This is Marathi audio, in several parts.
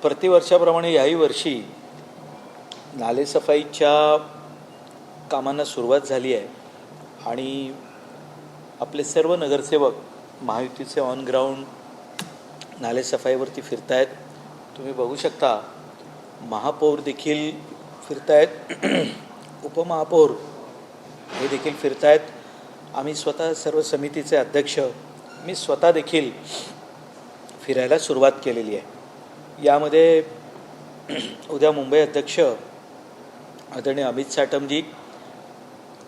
प्रतिवर्षाप्रमाणे याही वर्षी नालेसफाईच्या कामांना सुरुवात झाली आहे आणि आपले सर्व नगरसेवक महायुतीचे ऑन ग्राउंड नालेसफाईवरती फिरत आहेत. तुम्ही बघू शकता महापौर देखील फिरत आहेत, उपमहापौर हे देखील फिरत आहेत. आम्ही स्वतः सर्व समितीचे अध्यक्ष मी स्वतः देखील फिरायला सुरुवात केलेली आहे. यामध्ये उद्या मुंबई अध्यक्ष आदरणीय अमित साटमजी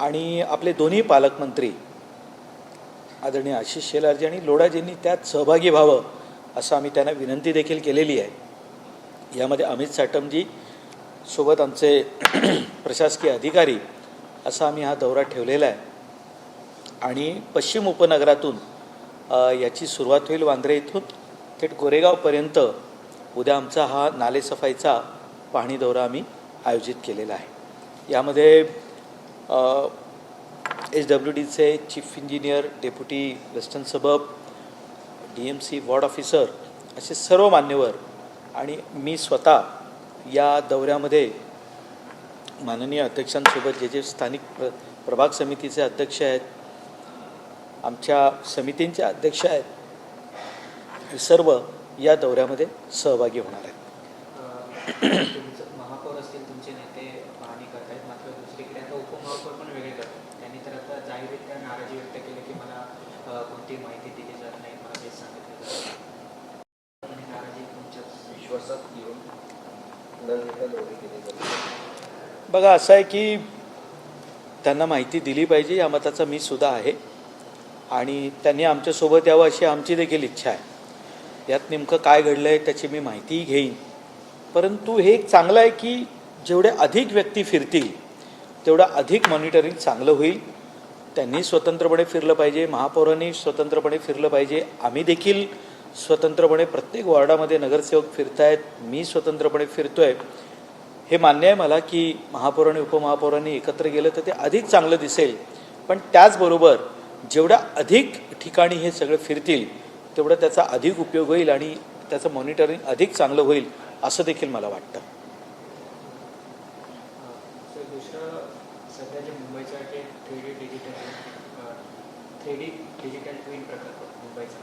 आणि आपले दोन्ही पालकमंत्री आदरणीय आशिष शेलारजी आणि लोढाजींनी त्यात सहभागी व्हावं असं आम्ही त्यांना विनंती देखील केलेली आहे. यामध्ये अमित साटमजी सोबत आमचे प्रशासकीय अधिकारी असा आम्ही हा दौरा ठेवलेला आहे आणि पश्चिम उपनगरातून याची सुरुवात होईल. वांद्रे इथून थेट गोरेगावपर्यंत उद्या आमचा हा नालेसफाईचा पाहणी दौरा आम्ही आयोजित केलेला आहे. यामध्ये SWDचे चीफ इंजिनियर, डेप्युटी वेस्टर्न सबब, DMC, वॉर्ड ऑफिसर असे सर्व मान्यवर आणि मी स्वतः या दौऱ्यामध्ये माननीय अध्यक्षांसोबत जे स्थानिक प्रभाग समितीचे अध्यक्ष आहेत, आमच्या समितींचे अध्यक्ष आहेत, हे सर्व या दौऱ्यामध्ये सहभागी होणार आहेत. महापौर असतील तुमचे नेते पाहणी करतायत, मात्र दुसरीकडे आता उपमहापौर पण वेगळे करतात. त्यांनी तर आता जाहीररित्या नाराजी व्यक्त केली की मला कोणती माहिती दिली जात नाही, मला तेच सांगितलं जातं. आणि नाराजी तुमच्या विश्वासात घेऊन न घेता दौरे केले जातात. बघा, असं आहे की त्यांना माहिती दिली पाहिजे या मताचा मी सुद्धा आहे आणि त्यांनी आमच्यासोबत यावं अशी आमची देखील इच्छा आहे. यात नेमकं काय घडलं आहे त्याची मी माहितीही घेईन. परंतु हे एक चांगलं आहे की जेवढे अधिक व्यक्ती फिरतील तेवढं अधिक मॉनिटरिंग चांगलं होईल. त्यांनी स्वतंत्रपणे फिरलं पाहिजे, महापौरांनी स्वतंत्रपणे फिरलं पाहिजे, आम्ही देखील स्वतंत्रपणे प्रत्येक वॉर्डामध्ये नगरसेवक फिरत आहेत, मी स्वतंत्रपणे फिरतो आहे. हे मान्य आहे मला की महापौर आणि उपमहापौरांनी एकत्र गेलं तर ते अधिक चांगलं दिसेल. पण त्याचबरोबर जेवढ्या अधिक ठिकाणी हे सगळं फिरतील तेवढं त्याचा अधिक उपयोग होईल आणि त्याचं मॉनिटरिंग अधिक चांगलं होईल असं देखील मला वाटतं. दुसरं सध्या जे मुंबईचा 3D डिजिटल ट्विन प्रकल्प मुंबईचा,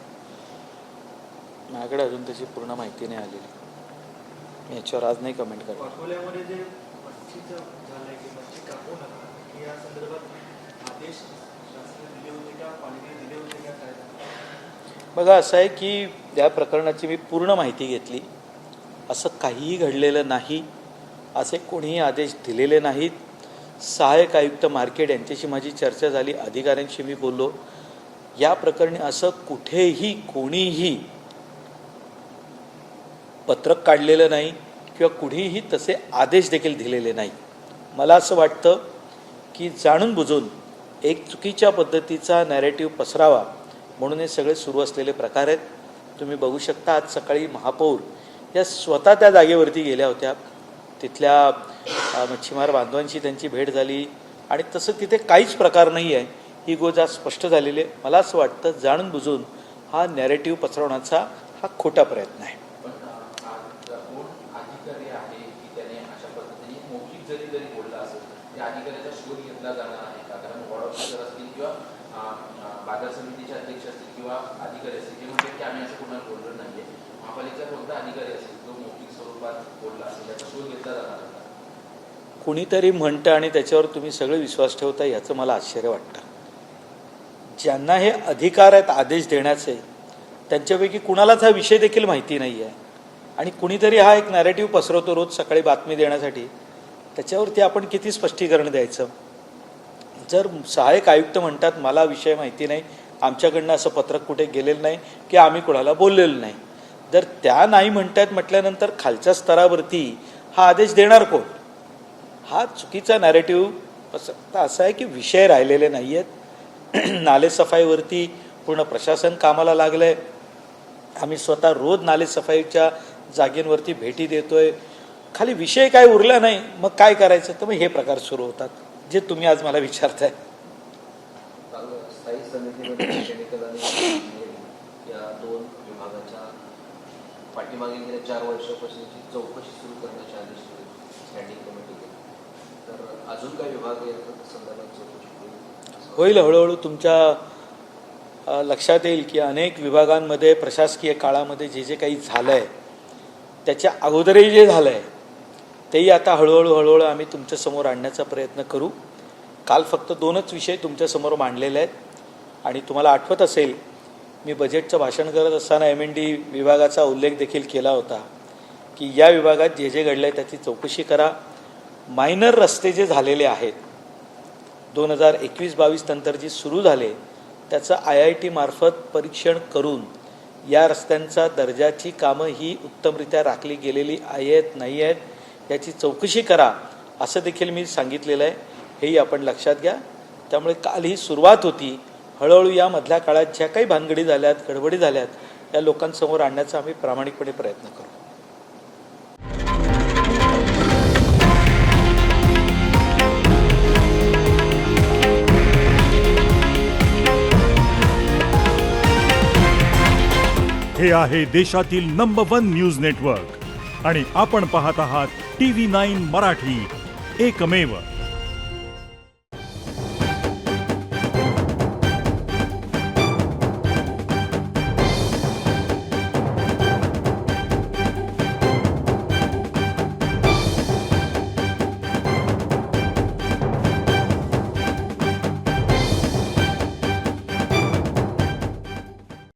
माझ्याकडे अजून त्याची पूर्ण माहिती नाही आलेली, मी याच्यावर आज नाही कमेंट करतो. अकोल्यामध्ये जे मच्छीचं झालं आहे की मच्छी कापू नका या संदर्भात आदेश शासनाने दिले होते का, पालिकेने दिले होते का, काय? बघा, असं आहे की या प्रकरणाची मी पूर्ण माहिती घेतली. असं काहीही घडलेलं नाही, असे कोणीही आदेश दिलेले नाहीत. सहाय्यक आयुक्त मार्केट यांच्याशी माझी चर्चा झाली, अधिकाऱ्यांशी मी बोललो. या प्रकरणी असं कुठेही कोणीही पत्रक काढलेलं नाही किंवा कुणीही तसे आदेश देखील दिलेले नाही. मला असं वाटतं की जाणून बुजून एक चुकीच्या पद्धतीचा नॅरेटिव्ह पसरावा म्हणून हे सगळे सुरू असलेले प्रकार आहेत. तुम्ही बघू शकता आज सकाळी महापौर या स्वतः त्या जागेवरती गेल्या होत्या, तिथल्या मच्छीमार बांधवांशी त्यांची भेट झाली आणि तसं तिथे काहीच प्रकार नाही आहे, ही गोष्ट आज स्पष्ट झालेली आहे. मला असं वाटतं जाणून बुजून हा नॅरेटिव्ह पसरवण्याचा हा खोटा प्रयत्न आहे. बाजार समितीचे अध्यक्ष असतील किंवा अधिकारी असतील जे म्हणजे की आम्ही असं कोणाला बोललो नाहीये, महापालिकेचा कोणता अधिकारी असेल जो मौखिक स्वरूपात बोलला असेल त्याचा शोध घेतला जाणार होता. कुणीतरी म्हणतं आणि त्याच्यावर तुम्ही सगळे विश्वास ठेवता, याचं मला आश्चर्य वाटतं. ज्यांना हे अधिकार आहेत आदेश देण्याचे त्यांच्यापैकी कुणालाच हा विषय देखील माहिती नाही आहे आणि कुणीतरी हा एक नॅरेटिव्ह पसरवतो रोज सकाळी बातमी देण्यासाठी. त्याच्यावरती आपण किती स्पष्टीकरण द्यायचं? जर सहाय्यक आयुक्त म्हणतात मला विषय माहिती नाही, आमच्याकडनं असं पत्रक कुठे गेलेलं नाही की आम्ही कोणाला बोललेलं नाही, जर त्या नाही म्हणतात म्हटल्यानंतर खालच्या स्तरावरती हा आदेश देणार कोण? हा चुकीचा नॅरेटिव्ह असा आहे की विषय राहिलेले नाही आहेत. नालेसफाईवरती पूर्ण प्रशासन कामाला लागलं आहे. आम्ही स्वतः रोज नालेसफाईच्या जागेंवरती भेटी देतोय. खाली विषय काय उरला नाही, मग काय करायचं? तर मग हे प्रकार सुरू होतात जे तुम्ही आज मला विचारताय. स्थायी समितीमध्ये मेकॅनिकल आणि या दोन विभागाच्या पाठीमागे गेल्या 4 वर्षापासूनची चौकशी सुरू करण्याचे आदेश दिले स्टँडिंग कमिटीने. तर अजून काय विभाग या संदर्भात चौकशी होईल हळूहळू तुमच्या लक्षात येईल की अनेक विभागांमध्ये प्रशासकीय काळामध्ये जे जे काही झालं आहे त्याच्या अगोदरही जे झालं आहे तेही आता हळूहळू आम्ही तुमच्यासमोर आणण्याचा प्रयत्न करू. काल फक्त 2च विषय तुमच्यासमोर मांडलेले आहेत आणि तुम्हाला आठवत असेल मी बजेटचं भाषण करत असताना M&D विभागाचा उल्लेख देखील केला होता की या विभागात जे जे घडलं आहे त्याची चौकशी करा. मायनर रस्ते जे झालेले आहेत 2021-22 नंतर जी सुरू झाले त्याचं IIT मार्फत परीक्षण करून या रस्त्यांचा दर्जाची कामं ही उत्तमरित्या राखली गेलेली आहेत नाही आहेत याची चौकशी करा असं देखील मी सांगितलेलं आहे. हेही आपण लक्षात घ्या. त्यामुळे काल ही सुरुवात होती. हळूहळू या मधल्या काळात ज्या काही भानगडी झाल्यात गडबडी झाल्यात या लोकांसमोर आणण्याचा आम्ही प्रामाणिकपणे प्रयत्न करू. हे आहे देशातील नंबर 1 न्यूज नेटवर्क आणि आपण पाहत आहात TV9 मराठी, एकमेव.